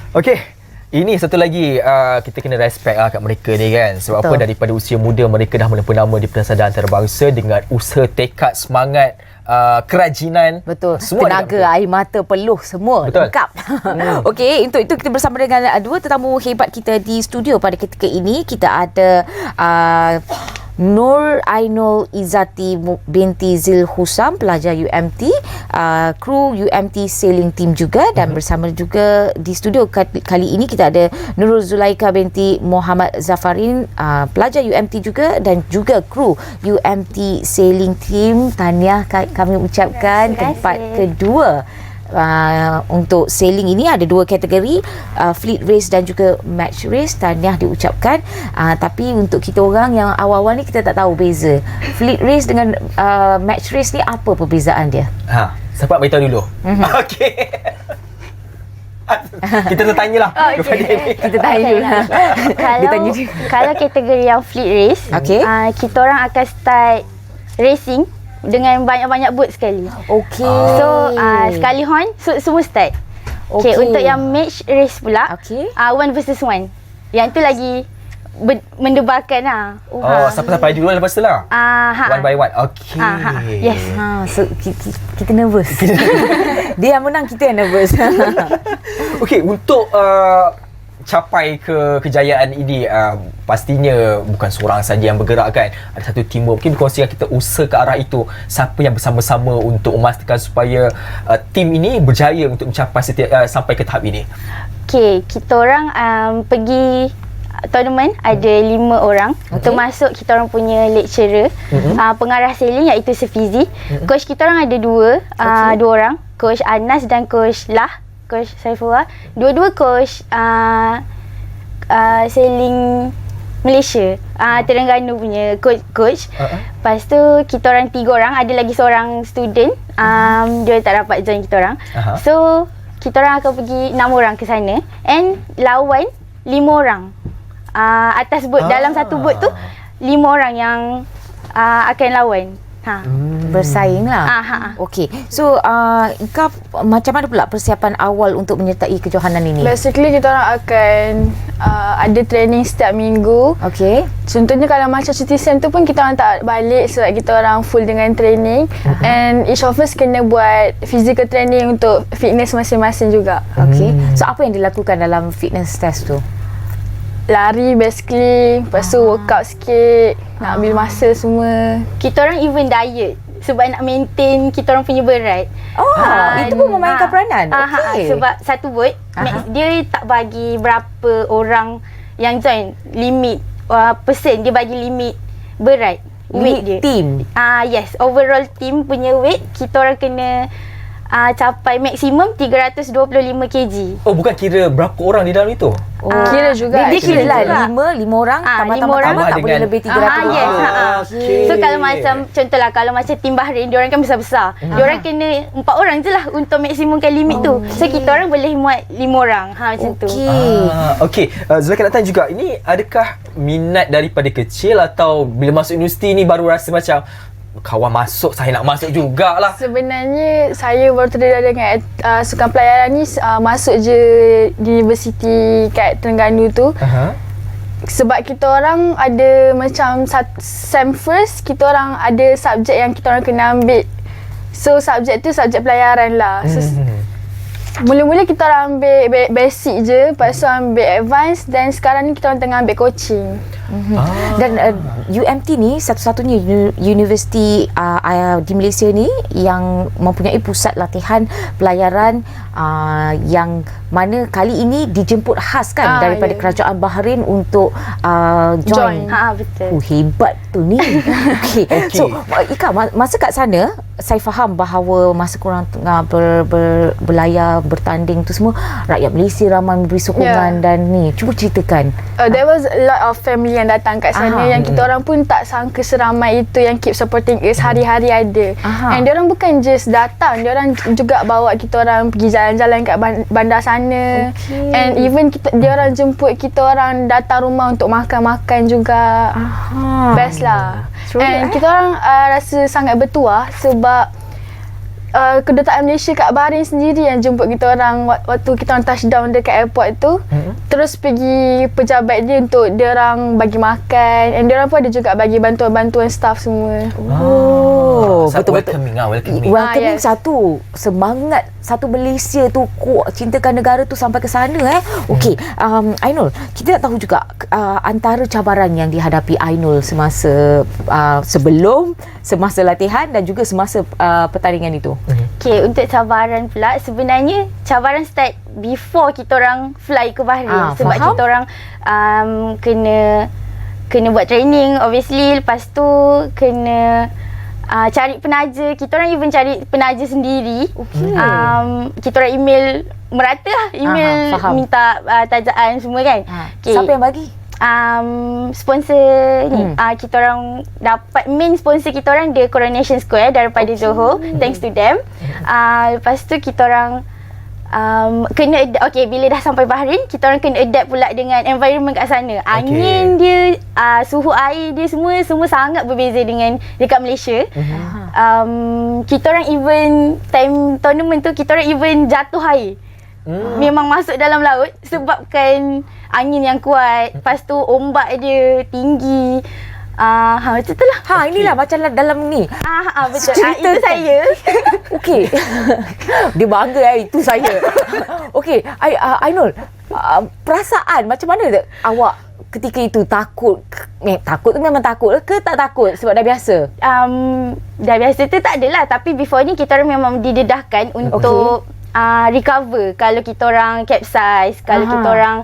Okey, ini satu lagi kita kena respect kat mereka ni kan. Sebab Betul. apa, daripada usia muda mereka dah menempuh nama di persaudaraan antarabangsa dengan usaha, tekad, semangat, kerajinan. Betul. Semua Tenaga, air mata, peluh semua Betul. lengkap. Okey, untuk itu kita bersama dengan dua tetamu hebat kita di studio pada ketika ini. Kita ada Nur Ainul Izzati binti Zil Husam, pelajar UMT, kru UMT Sailing Team juga, dan bersama juga di studio kali ini kita ada Nurul Zulaika binti Muhammad Zafarin, pelajar UMT juga dan juga kru UMT Sailing Team. Tahniah kami ucapkan tempat kedua. Untuk sailing ini ada dua kategori, fleet race dan juga match race. Tahniah diucapkan. Tapi untuk kita orang yang awal-awal ni kita tak tahu beza fleet race dengan match race ni, apa perbezaan dia? Siapa nak beritahu dulu? Okey. Kita tertanyalah kepada ini. Kita tanya dulu lah. Kalau kategori yang fleet race, kita orang akan start racing dengan banyak-banyak boat sekali. Okey. So sekali horn, semua start. Okay, untuk yang match race pula, one versus one. Yang tu lagi mendebarkan lah. Siapa-siapa dulu lepas tu lah? One by one. Okey. Yes. So kita nervous. Dia yang menang, kita yang nervous. Okey, untuk capai kejayaan ini, pastinya bukan seorang saja yang bergerak kan. Ada satu teamwork. Mungkin berkongsi kita usaha ke arah itu. Siapa yang bersama-sama untuk memastikan supaya tim ini berjaya untuk mencapai sampai ke tahap ini? Okey, kita orang pergi tournament ada 5 orang. Termasuk kita orang punya lecturer, pengarah sailing iaitu Sefizi. Coach kita orang ada dua orang, Coach Anas dan Coach Lah, Coach Saifullah. Dua-dua coach sailing Malaysia, Terengganu punya coach. Lepas tu kita orang 3 orang, ada lagi seorang student, dia tak dapat join kita orang. So kita orang akan pergi 6 orang ke sana and lawan 5 orang. Atas boat, dalam satu boat tu 5 orang yang akan lawan. Bersaing lah. Okey. So Ika, macam mana pula persiapan awal untuk menyertai kejohanan ini? Basically kita orang akan ada training setiap minggu. Okey. Contohnya kalau macam cuti sem tu pun kita orang tak balik sebab kita orang full dengan training. And each of us kena buat physical training untuk fitness masing-masing juga. Okey. So apa yang dilakukan dalam fitness test tu? Lari basically, lepas tu workout sikit, nak ambil masa semua. Kita orang even diet sebab nak maintain kita orang punya berat. Itu pun memainkan peranan. Okey. Sebab satu boat dia tak bagi berapa orang yang join, limit persen, dia bagi limit berat, weight dia. Team. Yes, overall team punya weight kita orang kena capai maksimum 325 kg. Oh, bukan kira berapa orang di dalam itu? Kira juga. Dia kira lah 5 orang tambah tak boleh lebih 300. Yes. So kalau macam contohlah kalau macam tim Bahrain, diorang kan besar-besar. Diorang kena 4 orang je lah untuk maksimumkan limit tu. So kita orang boleh muat 5 orang. Macam tu. Okey. Zulaika nak tanya juga, ini adakah minat daripada kecil atau bila masuk universiti ni baru rasa macam kawan masuk, saya nak masuk jugalah? Sebenarnya saya baru terdedah dengan sukan pelayaran ni masuk je di universiti kat Terengganu tu. Sebab kita orang ada macam sem first, kita orang ada subjek yang kita orang kena ambil. So subjek tu subjek pelayaran lah. So, mula-mula kita orang ambil basic je, lepas tu ambil advance, dan sekarang ni kita orang tengah ambil coaching. Dan UMT ni satu-satunya universiti di Malaysia ni yang mempunyai pusat latihan pelayaran yang mana kali ini dijemput khas kan daripada kerajaan Bahrain untuk join. Betul. Hebat tu ni. Okay. So Ika, masa kat sana saya faham bahawa masa korang tengah berlayar, bertanding tu semua, rakyat Malaysia ramai memberi sokongan dan ni. Cuba ceritakan. There was a lot of family yang datang kat sana yang kita orang pun tak sangka seramai itu yang keep supporting us, hari-hari ada. And diorang bukan just datang, diorang juga bawa kita orang pergi jalan-jalan kat bandar sana. And even diorang jemput kita orang datang rumah untuk makan-makan juga. Best lah. And kita orang rasa sangat bertuah sebab kedutaan Malaysia kat Bahrain sendiri yang jemput kita orang waktu kita orang touchdown dekat airport tu. Terus pergi pejabat dia untuk dia orang bagi makan, and dia orang pun ada juga bagi bantuan-bantuan staff semua. Betul-betul. Welcoming. Welcoming yes. satu semangat satu Malaysia tu kuat, cintakan negara tu sampai ke sana Okey, Ainul, kita nak tahu juga antara cabaran yang dihadapi Ainul semasa sebelum, semasa latihan dan juga semasa pertandingan itu. Okay, untuk cabaran pula, sebenarnya cabaran start before kita orang fly ke Bahrain. Sebab faham. kita orang kena buat training obviously. Lepas tu kena cari penaja. Kita orang even cari penaja sendiri. Kita orang email merata lah. Email minta tajaan semua kan. Okay. Siapa yang bagi? Sponsor ni kita orang dapat, main sponsor kita orang dia Coronation Square daripada Johor. Thanks to them. Lepas tu kita orang kena bila dah sampai Bahrain, kita orang kena adapt pula dengan environment kat sana. Angin dia, suhu air dia semua sangat berbeza dengan dekat Malaysia. Kita orang even time tournament tu kita orang even jatuh air. Memang masuk dalam laut sebabkan angin yang kuat. Lepas tu ombak dia tinggi. Macam tu lah. Inilah macam dalam ni. Betul. Cerita Itu saya. Okey. Dia bangga itu saya. Okey, Ainul, perasaan macam mana awak ketika itu? Takut tu memang takut ke tak takut sebab dah biasa? Dah biasa tu tak adalah, tapi before ni kita orang memang didedahkan untuk recover kalau kita orang capsize, kalau kita orang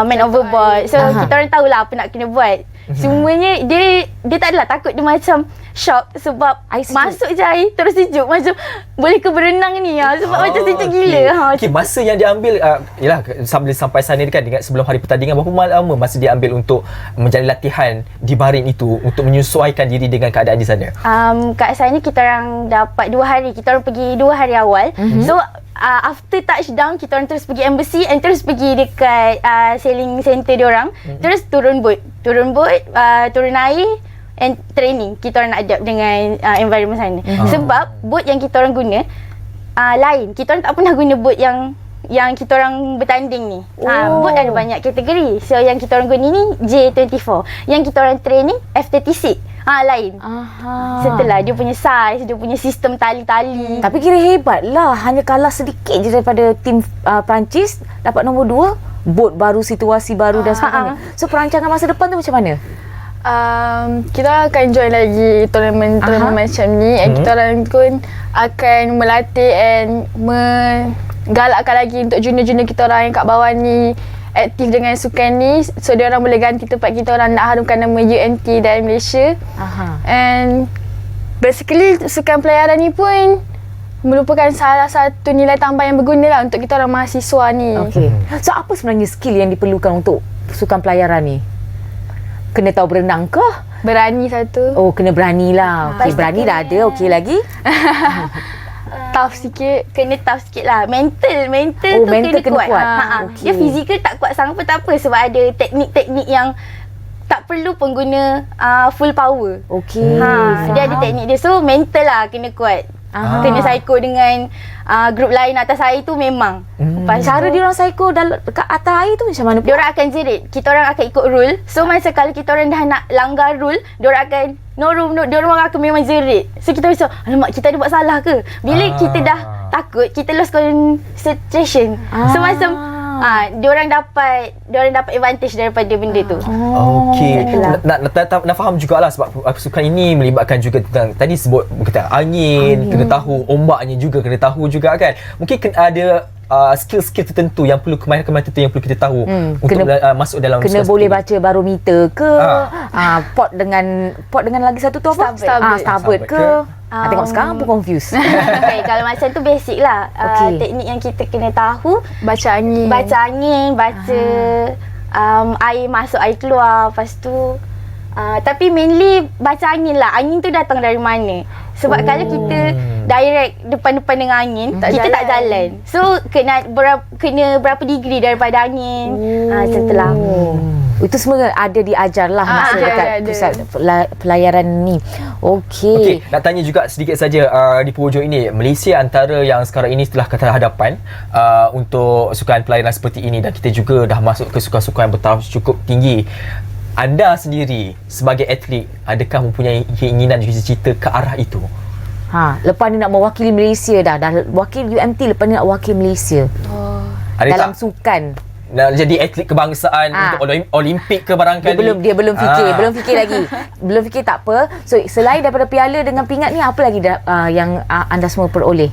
main overboard. So kita orang tahulah apa nak kena buat. Semuanya dia tak adalah takut, dia macam shock sebab masuk je air terus sejuk, macam boleh ke berenang ni sebab macam sejuk gila. Okay, masa yang dia ambil yalah sampai sana kan, dengan sebelum hari pertandingan, berapa lama masa dia ambil untuk menjalani latihan di Bahrain itu untuk menyesuaikan diri dengan keadaan di sana? Kat sana kita orang dapat 2 hari. Kita orang pergi 2 hari awal. So after touchdown kita orang terus pergi embassy and terus pergi dekat sailing center diorang. Terus turun boat, turun air and training. Kita orang nak adapt dengan environment sana. Sebab boat yang kita orang guna lain. Kita orang tak pernah guna boat yang kita orang bertanding ni. Boat ada banyak kategori. So yang kita orang guna ni J24. Yang kita orang training F36. Lain. Setelah dia punya size, dia punya sistem tali-tali. Tapi kira hebat lah. Hanya kalah sedikit je daripada tim Perancis. Dapat nombor 2. Boat baru, situasi baru dan sebagainya. So perancangan masa depan tu macam mana? Kita akan join lagi tournament macam ni, and kita orang pun akan melatih and menggalakkan lagi untuk junior-junior kita orang yang kat bawah ni aktif dengan sukan ni, so dia orang boleh ganti tempat kita orang nak harumkan nama UMT dan Malaysia. And basically sukan pelayaran ni pun merupakan salah satu nilai tambah yang berguna lah untuk kita orang mahasiswa ni. So apa sebenarnya skill yang diperlukan untuk sukan pelayaran ni? Kena tahu berenang ke? Berani satu. Kena berani lah. Berani dah ada, okey lagi. Tough sikit. Kena tough sikit lah. Mental tu mental kena kuat. Okay. Dia fizikal tak kuat sangat pun tak apa, sebab ada teknik-teknik yang tak perlu pengguna full power. Dia ada teknik dia. So mental lah kena kuat. Kena psycho dengan grup lain atas air tu memang. Cara dia orang psycho dekat atas air tu macam mana? Dia orang akan jerit. Kita orang akan ikut rule. So macam kalau kita orang dah nak langgar rule, dia orang akan dia orang akan memang jerit. So kita macam, alamak, kita ada buat salah ke? Bila kita dah takut, kita lost concentration. So macam dia orang dapat advantage daripada benda tu. Okey. Nak faham jugalah sebab sukan ini melibatkan juga tentang tadi sebut kata angin, kena tahu ombaknya juga kena tahu juga kan. Mungkin ada skill-skill tertentu yang perlu, kemahiran-kemahiran tertentu yang perlu kita tahu untuk masuk dalam kena boleh baca barometer ke, pot dengan lagi satu tu apa? Starboard ke. Tengok sekarang pun confused. Kalau macam tu basic lah. Teknik yang kita kena tahu, Baca angin, baca air masuk, air keluar. Lepas tu tapi mainly baca angin lah. Angin tu datang dari mana. Sebab kalau kita direct depan-depan dengan angin, kita tak jalan. So kena berapa degree daripada angin. Setelah Itu semua ada diajar lah masa ada, dekat ada. pusat pelayaran ni. Okey. Okey, nak tanya juga sedikit saja di penghujung ini, Malaysia antara yang sekarang ini telah keterhadapan untuk sukan pelayaran seperti ini, dan kita juga dah masuk ke sukan-sukan bertaraf cukup tinggi. Anda sendiri sebagai atlet, adakah mempunyai keinginan juga cita-cita ke arah itu? Lepas ni nak mewakili Malaysia dah wakil UMT, lepas ni nak wakil Malaysia dalam sukan. Nak jadi atlet kebangsaan untuk Olimpik ke barangkali? Dia belum fikir, belum fikir lagi. Belum fikir, tak apa. So selain daripada piala dengan pingat ni, apa lagi yang anda semua peroleh?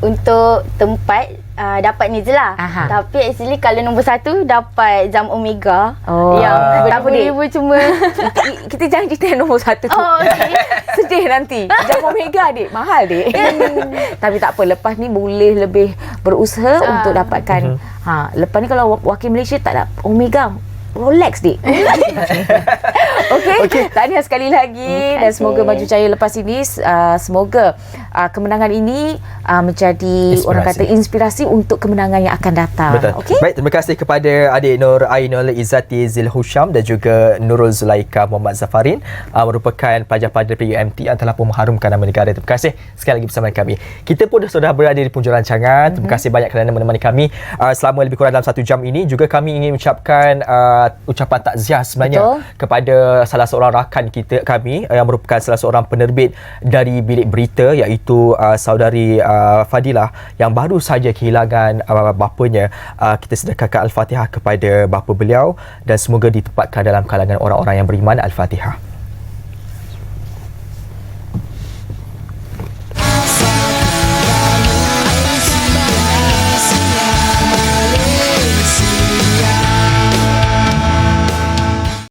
Untuk tempat dapat ni je lah. Tapi actually kalau nombor 1 dapat jam Omega yang tak apa, Dik. beribu cuma Kita jangan cerita yang nombor 1 tu. okay. Sedih nanti. Jam Omega, Dik. Mahal, Dik. Tapi tak apa, lepas ni boleh lebih berusaha untuk dapatkan. Lepas ni kalau wakil Malaysia tak ada Omega, Rolex, Dik. Okey. Tahniah sekali lagi dan semoga maju jaya lepas ini. Semoga kemenangan ini menjadi Inspirasi. orang kata inspirasi untuk kemenangan yang akan datang. Betul. Okey. Baik, terima kasih kepada adik Nur Ainul Izzati Zilhusham dan juga Nurul Zulaika Muhammad Zafarin, merupakan pelajar-pelajar PUMT yang telah pun mengharumkan nama negara. Terima kasih sekali lagi bersama kami. Kita pun sudah berada di penghujung rancangan. Terima kasih banyak kerana menemani kami selama lebih kurang dalam 1 jam ini. Juga kami ingin mengucapkan ucapan takziah sebenarnya kepada salah seorang rakan kami yang merupakan salah seorang penerbit dari bilik berita, iaitu saudari Fadilah yang baru saja kehilangan bapanya. Kita sedekahkan Al-Fatihah kepada bapa beliau dan semoga ditempatkan dalam kalangan orang-orang yang beriman. Al-Fatihah.